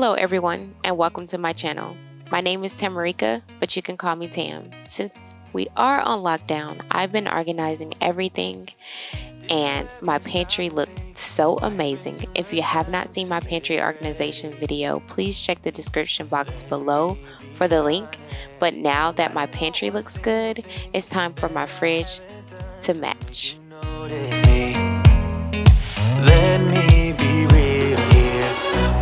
Hello everyone and welcome to my channel. My name is Tamarika, but you can call me Tam. Since we are on lockdown, I've been organizing everything and my pantry looked so amazing. If you have not seen my pantry organization video, please check the description box below for the link. But now that my pantry looks good, it's time for my fridge to match. Let me be real here.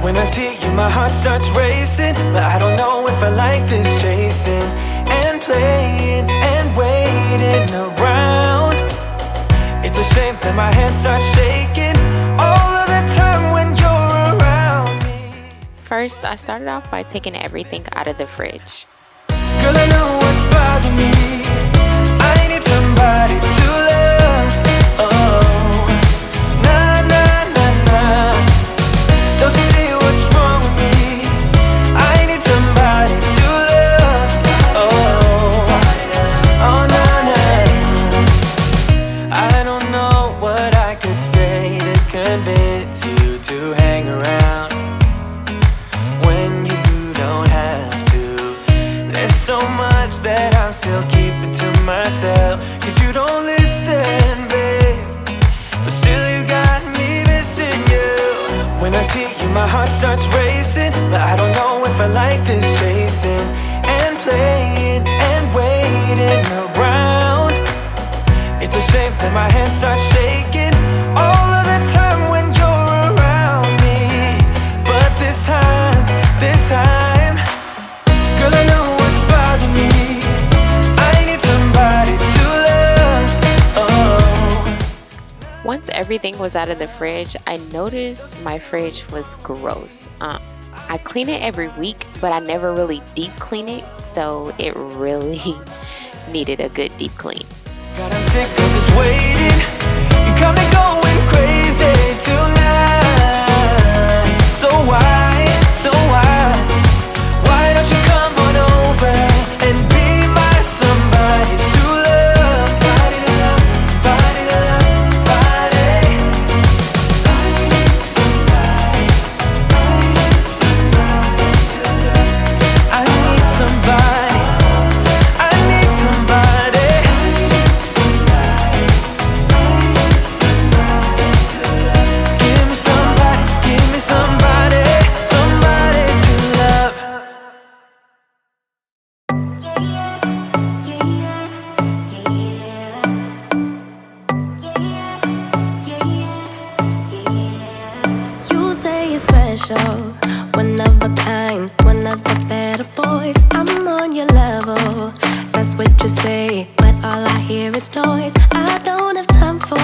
When I see you, my heart starts racing, but I don't know if I like this chasing and playing and waiting around. It's a shame that my hands start shaking all of the time when you're around me. First, I started off by taking everything out of the fridge. Girl, I know what's bothering me. I need somebody to love. Oh. Don't you see what's wrong with me? I need somebody to love. Oh, oh, nah, nah. I don't know what I could say to convince you to hang around when you don't have to. There's so much that I'm still keeping to myself, 'cause you don't listen, babe. But still you got me missing you. When I see you, my heart starts racing, but I don't know if I like this chasing and playing and waiting around. It's a shame that my hands start shaking all of the time when you're around me. But this time, girl, I know what's bothering me. I need somebody to love. Oh. Once everything was out of the fridge, I noticed my fridge was gross. I clean it every week, but I never really deep clean it, so it really needed a good deep clean. God, I'm sick of this waiting. You got me going crazy tonight. So why don't you come on over and be my somebody to love? Somebody to love, somebody to love, somebody. I need somebody to love. I need somebody. I need somebody. Give me somebody, somebody to love. You say you're special, one of a kind, one of the better boys. I'm on your level, that's what you say, but all I hear is noise. I don't have time for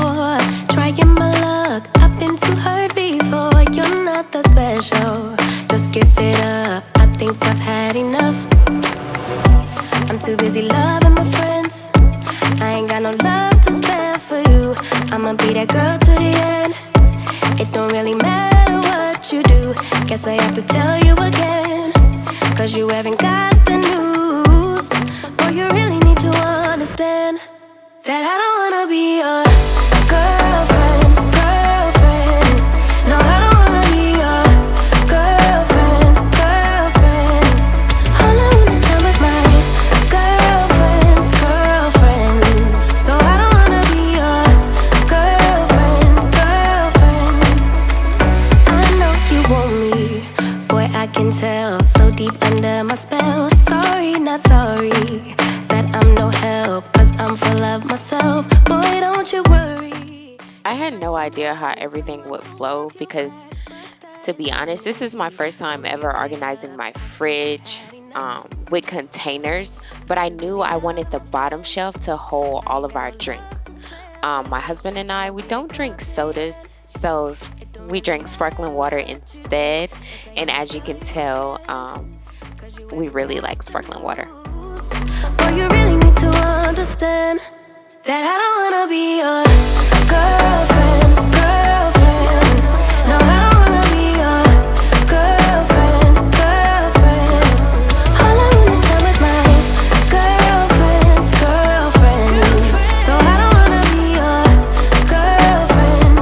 trying my luck. I've been too hurt before. You're not that special, just give it up. I think I've had enough. I'm too busy loving my friends. I ain't got no love to spare for you. I'ma be that girl to the end. It don't really matter what you do. Guess I have to tell you again, 'cause you haven't got the news. Boy, you really need to understand that I don't wanna be your girlfriend. No, I don't wanna be your girlfriend. All I want is time with my girlfriend. So I don't wanna be your girlfriend. I know you want me, boy, I can tell. So deep under my spell. Sorry, not sorry that I'm no help, 'cause I'm full of myself. Boy, don't you worry. I had no idea how everything would flow because, to be honest, this is my first time ever organizing my fridge with containers, but I knew I wanted the bottom shelf to hold all of our drinks. My husband and I, we don't drink sodas, so we drink sparkling water instead, and as you can tell, we really like sparkling water. Boy, you really need to understand that I don't wanna be your girlfriend. No, I don't wanna be your girlfriend. All I want is time with my girlfriend. So I don't wanna be your girlfriend.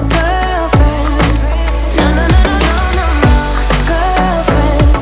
No, no, no, no, no, no, girlfriend.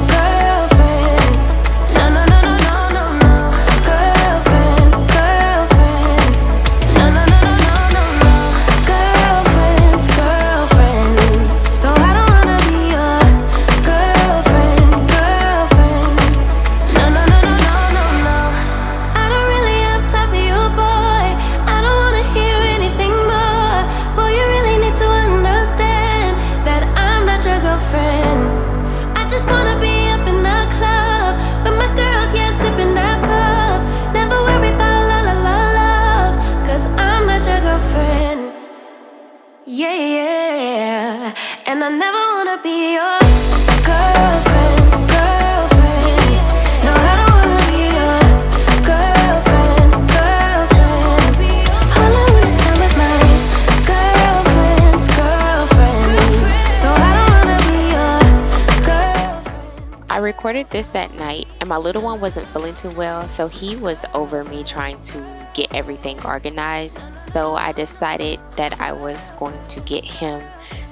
recorded this that night, and my little one wasn't feeling too well, so he was over me trying to get everything organized. So I decided that I was going to get him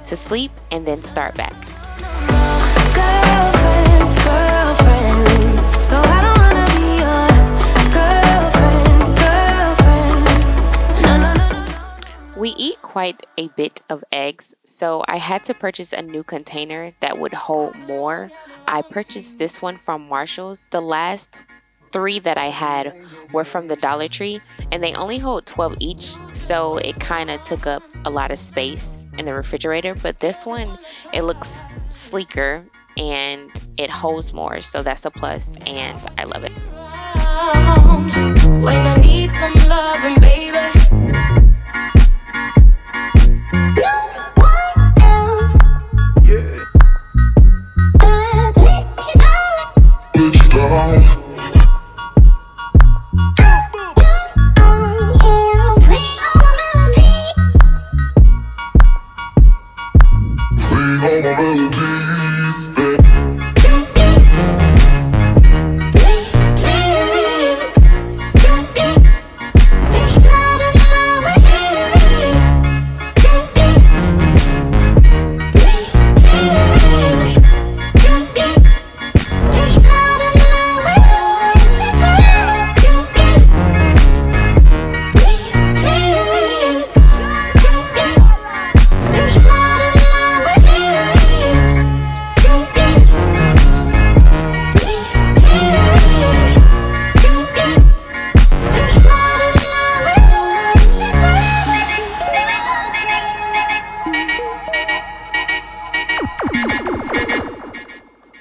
to sleep and then start back. Girlfriends, so I don't wanna be your girlfriend. No. We eat quite a bit of eggs, so I had to purchase a new container that would hold more. I purchased this one from Marshall's. The last 3 that I had were from the Dollar Tree, and they only hold 12 each, so it kind of took up a lot of space in the refrigerator. But this one, it looks sleeker and it holds more, so that's a plus, and I love it. When I need some loving, baby.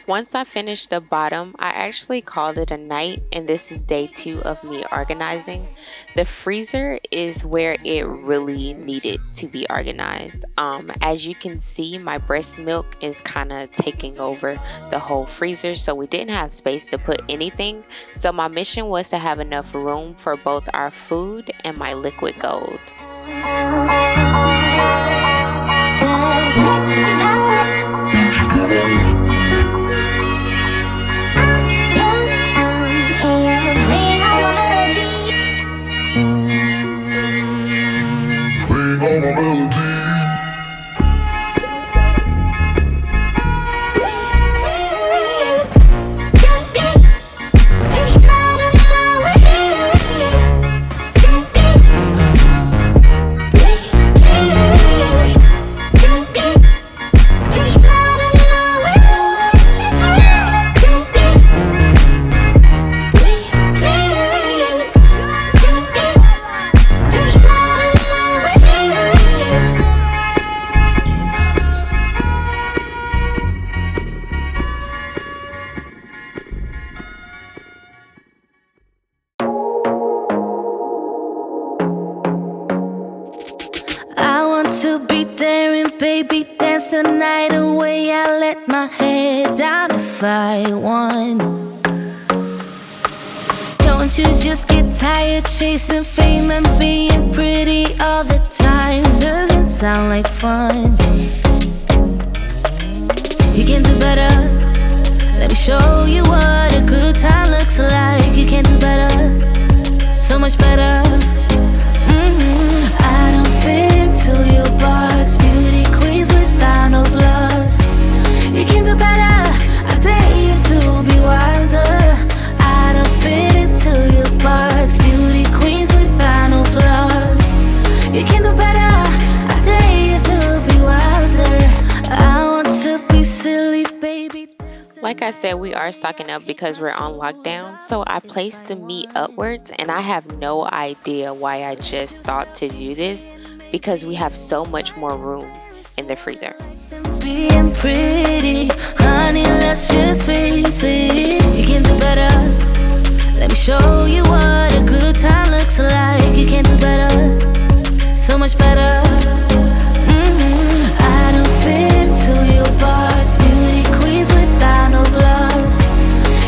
Once I finished the bottom, I actually called it a night, and this is day 2 of me organizing. The freezer is where it really needed to be organized. As you can see, my breast milk is kind of taking over the whole freezer, so we didn't have space to put anything. So my mission was to have enough room for both our food and my liquid gold. To be daring, baby, dance the night away. I let my head down if I want. Don't you just get tired chasing fame and being pretty all the time? Doesn't sound like fun. You can do better. Let me show you what a good time looks like. You can do better, so much better. I don't fit into your box. Beauty queens without no flaws. You can do better. I dare you to be wilder. I don't fit into your box. Beauty queens without no flaws. You can do better. I dare you to be wilder. I want to be silly, baby. Like I said, we are stocking up because we're on lockdown. So I placed the meat upwards, and I have no idea why I just thought to do this, because we have so much more room in the freezer. Being pretty, honey, let's just face it. You can do better. Let me show you what a good time looks like. You can do better, so much better. I don't fit to your box. Beauty queens without no flaws.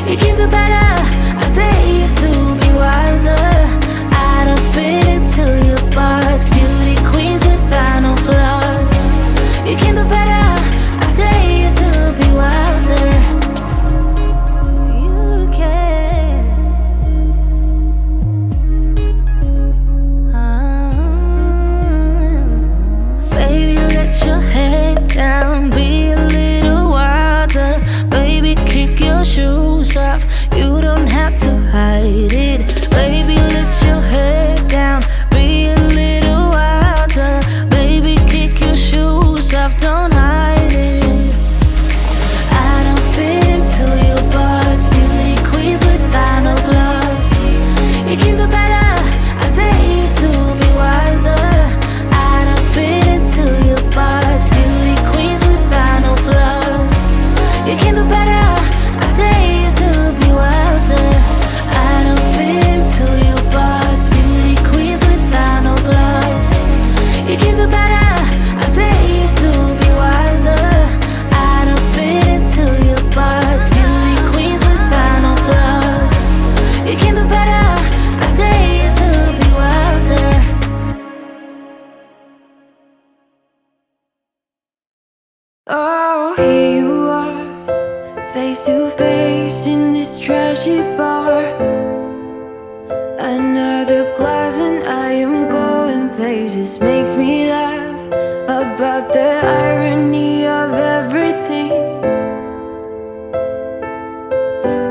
You can do better. I dare you to be wilder. I don't fit into your box. Beauty queens without no flaws. You can do better. I dare you to be wilder. phrases makes me laugh about the irony of everything.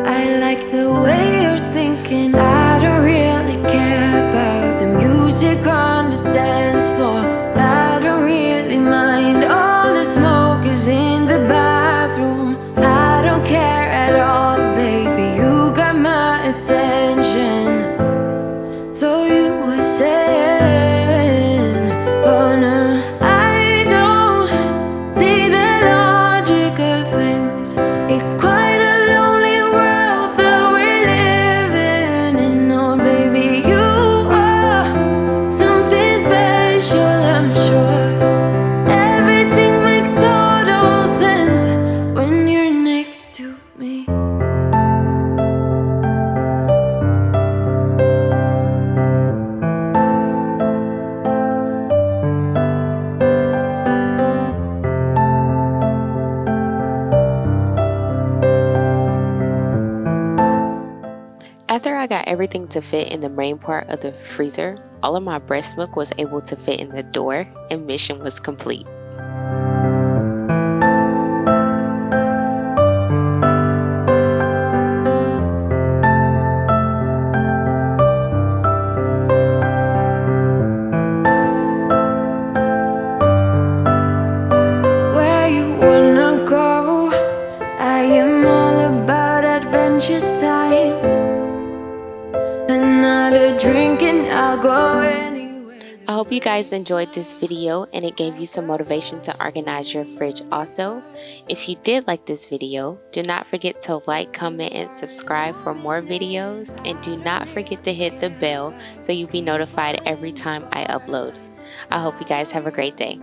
I like the way you're thinking. I don't really care about the music on the dance floor. I don't really mind all the smoke is in the bathroom. I don't care at all, baby, you got my attention. So you were saying, oh no, I don't see the logic of things. It's quite a lonely world that we're living in. Oh baby, you are something special, I'm sure. Everything makes total sense when you're next to me. After I got everything to fit in the main part of the freezer, all of my breast milk was able to fit in the door and mission was complete. Where you wanna go? I am all about adventure times. Another drink and I'll go anywhere. I hope you guys enjoyed this video and it gave you some motivation to organize your fridge also. If you did like this video, do not forget to like, comment, and subscribe for more videos. And do not forget to hit the bell so you'll be notified every time I upload. I hope you guys have a great day.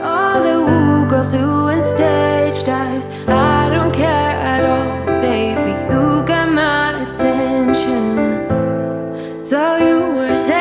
All the woo girls doing stage dives. I don't care at all, baby, you got my attention. So you were saying